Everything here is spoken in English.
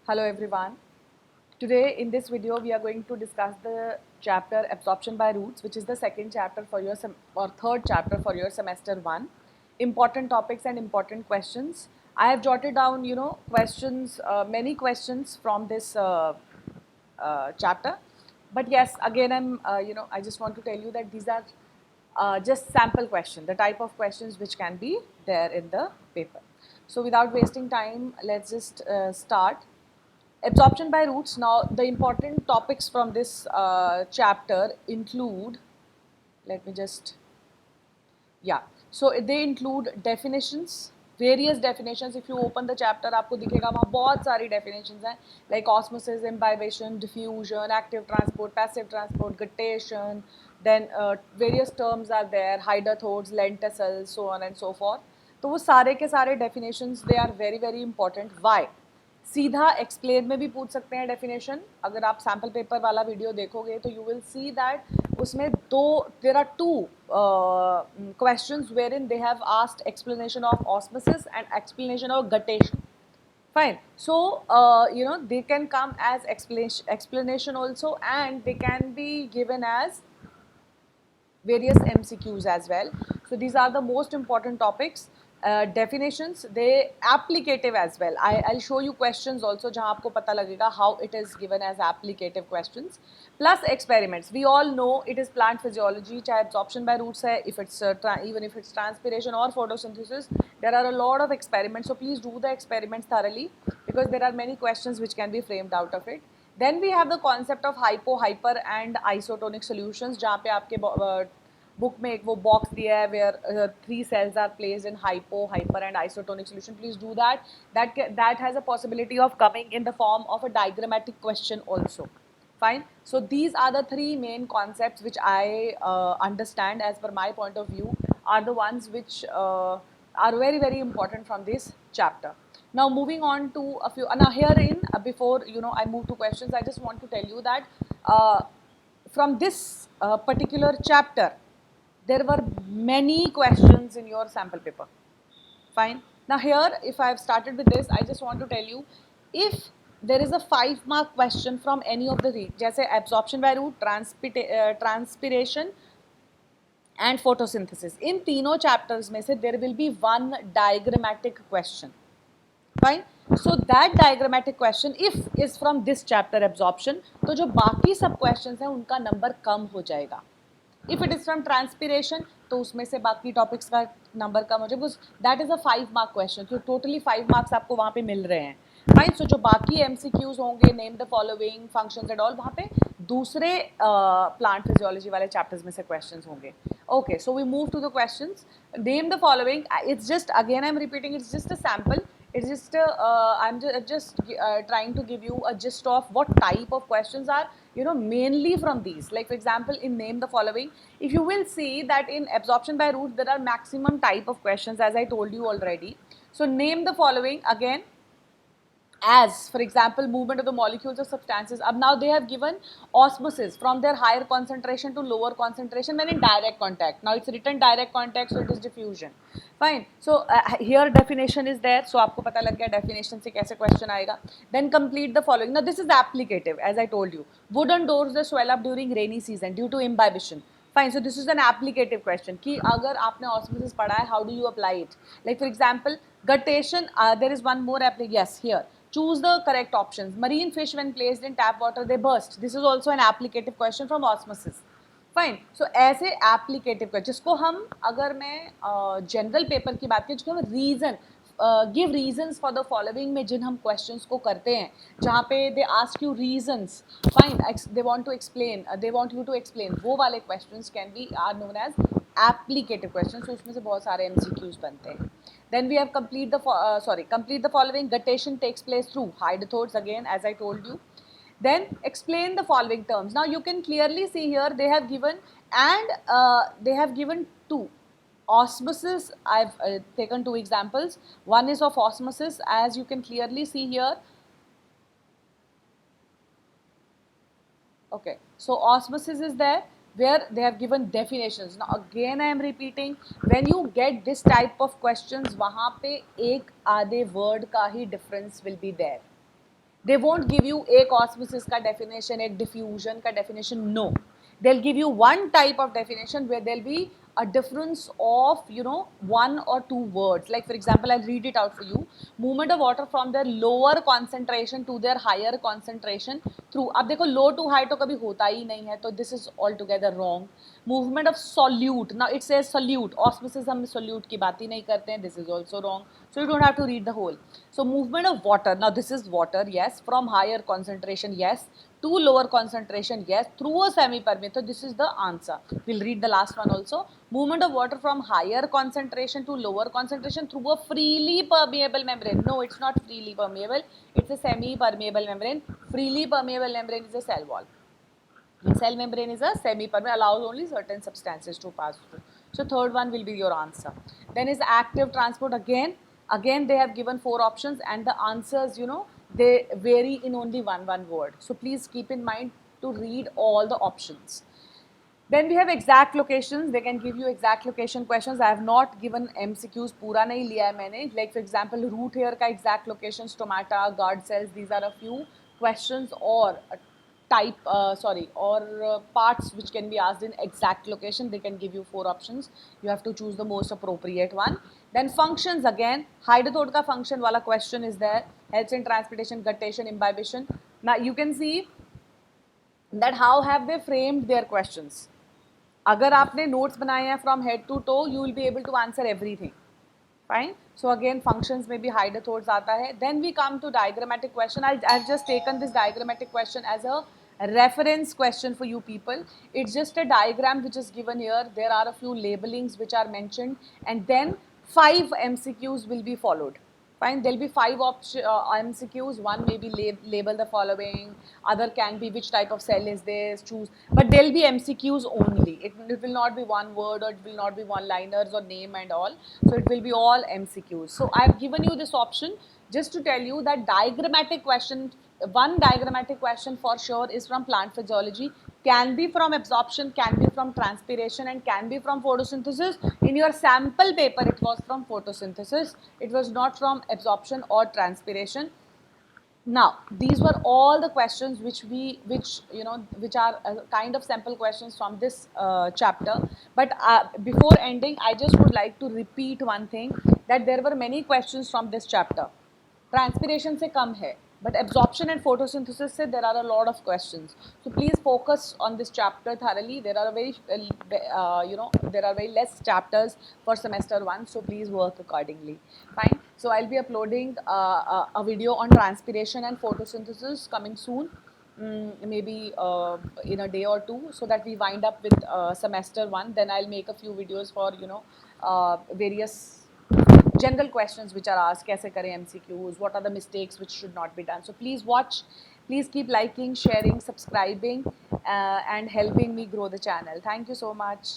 Hello everyone. Today in this video we are going to discuss the chapter Absorption by Roots, which is the second chapter for your or third chapter for your semester 1. Important topics and important questions. I have jotted down questions, many questions from this chapter. But yes, again I just want to tell you that these are just sample question, the type of questions which can be there in the paper. So without wasting time, let's just start. Absorption by roots. Now, the important topics from this chapter include, let me just, yeah. So they include definitions, various definitions. If you open the chapter, आपको दिखेगा वहाँ बहुत सारी definitions हैं, like osmosis, imbibition, diffusion, active transport, passive transport, guttation. Then various terms are there, hydrothodes, lenticels, so on and so forth. तो वो सारे के सारे definitions, they are very very important. Why? सीधा एक्सप्लेन में भी पूछ सकते हैं डेफिनेशन. अगर आप सैम्पल पेपर वाला वीडियो देखोगे तो यू विल सी दैट उसमें there are two questions where in they have asked explanation of osmosis and explanation of guttation. Fine. So, they can come as explanation also, and they can be given as various MCQs as well. So these are the most important topics. Definitions, they applicative as well. I'll show you questions also जहाँ आपको पता लगेगा how it is given as applicative questions. Plus experiments. We all know it is plant physiology. चाहे absorption by roots है, if it's even if it's transpiration or photosynthesis, there are a lot of experiments. So please do the experiments thoroughly because there are many questions which can be framed out of it. Then we have the concept of hypo, hyper and isotonic solutions जहाँ पे आपके book में एक वो box दिया है where 3 cells are placed in hypo, hyper and isotonic solution. Please do that. That has a possibility of coming in the form of a diagrammatic question also. Fine. So these are the 3 main concepts which I understand as per my point of view are the ones which are very very important from this chapter. Now moving on to a few. Now herein, before I move to questions, I just want to tell you that from this particular chapter, there were many questions in your sample paper. Fine. Now here, if I have started with this, I just want to tell you, if there is a 5-mark question from any of the three, जैसे absorption by root, transpiration and photosynthesis, in तीनों chapters में से there will be one diagrammatic question. Fine. So that diagrammatic question, if is from this chapter absorption, तो जो बाकी सब questions हैं उनका number कम हो जाएगा. If it is from transpiration, तो उसमें से बाकी टॉपिक्स का नंबर कम हो जाए because that is a 5-mark question. तो टोटली 5 मार्क्स आपको वहाँ पे मिल रहे हैं. फाइन. सो जो बाकी MCQs होंगे, name the following functions and all, वहाँ पे दूसरे प्लांट फिजियोलॉजी वाले चैप्टर्स में से क्वेश्चंस होंगे. Okay, so we move to the questions. Name the following. It's just, again I'm repeating, it's just a sample. It's just I'm just trying to give you a gist of what type of questions are mainly from these. Like for example, in name the following, if you will see that in absorption by root there are maximum type of questions, as I told you already. So name the following again. As for example, movement of the molecules of substances. Ab now they have given osmosis from their higher concentration to lower concentration when in direct contact. Now it's written direct contact, so it is diffusion. Fine. So here definition is there, so आपको पता लग गया definition से कैसे question आएगा. Then complete the following. Now this is applicative, as I told you. Wooden doors they swell up during rainy season due to imbibition. Fine. So this is an applicative question कि अगर आपने osmosis पढ़ा है, how do you apply it? Like for example, guttation. There is one more application. Yes, here. Choose the correct options. Marine fish when placed in tap water they burst. This is also an applicative question from osmosis. Fine. So ऐसे applicative question जिसको हम, अगर मैं general paper की बात करें, जिसको हम reason give reasons for the following में जिन हम क्वेश्चंस को करते हैं, जहाँ पे they ask you reasons. Fine. They want to explain, they want you to explain, वो वाले questions can be are known as applicative questions. So उसमें से बहुत सारे MCQs बनते हैं. Then we have complete the following. Guttation takes place through hydrothodes, again as I told you. Then explain the following terms. Now you can clearly see here they have given, and they have given two. Osmosis, I've taken 2 examples. One is of osmosis, as you can clearly see here. Okay, so osmosis is there, where they have given definitions. Now again I am repeating, when you get this type of questions, वहाँ पे एक आधे word का ही difference will be there. They won't give you एक osmosis का definition, एक diffusion का definition. No, they'll give you one type of definition where there'll be a difference of one or two words. Like for example, I'll read it out for you. Movement of water from their lower concentration to their higher concentration through. अब देखो low to high तो कभी होता ही नहीं है, तो this is altogether wrong. Movement of solute. Now it says solute. Osmosis हम solute की बात ही नहीं करते हैं. This is also wrong. So you don't have to read the whole. So movement of water. Now this is water. Yes. From higher concentration. Yes. To lower concentration. Yes. Through a semi-permeable. So this is the answer. We'll read the last one also. Movement of water from higher concentration to lower concentration through a freely permeable membrane. No, it's not freely permeable. It's a semi-permeable membrane. Freely permeable membrane is a cell wall. Cell membrane is a semi-permeable, allows only certain substances to pass through. So third one will be your answer. Then is active transport. Again they have given 4 options, and the answers, they vary in only one word. So please keep in mind to read all the options. Then we have exact locations. They can give you exact location questions. I have not given MCQs. पूरा नहीं लिया है मैंने. Like for example, root hair का exact location, stomata, guard cells. These are a few questions or parts which can be asked in exact location. They can give you 4 options. You have to choose the most appropriate one. Then functions again. Hydrothode का function वाला question is there. Helps in transportation, guttation, imbibition. Now you can see that how have they framed their questions. अगर आपने notes बनाए हैं from head to toe, you will be able to answer everything. Fine. So again, functions में भी hydrothodes आता है. Then we come to diagrammatic question. I've just taken this diagrammatic question as a reference question for you people. It's just a diagram which is given here. There are a few labelings which are mentioned, and then 5 MCQs will be followed. Fine, there'll be 5 MCQs. One may be label the following, other can be which type of cell is this, choose. But there'll be MCQs only. It will not be one word, or it will not be one liners or name and all. So it will be all MCQs. So I've given you this option just to tell you that diagrammatic question, one diagrammatic question for sure is from plant physiology, can be from absorption, can be from transpiration, and can be from photosynthesis. In your sample paper, it was from photosynthesis. It was not from absorption or transpiration. Now, these were all the questions which are kind of sample questions from this chapter. But before ending, I just would like to repeat one thing, that there were many questions from this chapter. Transpiration se kam hai, but absorption and photosynthesis se there are a lot of questions. So please focus on this chapter thoroughly. There are there are very less chapters for semester 1, so please work accordingly. Fine. So I'll be uploading a video on transpiration and photosynthesis coming soon. Maybe in a day or two, so that we wind up with semester 1. Then I'll make a few videos for various general questions which are asked. कैसे करें MCQs, what are the mistakes which should not be done. So please watch, please keep liking, sharing, subscribing and helping me grow the channel. Thank you so much.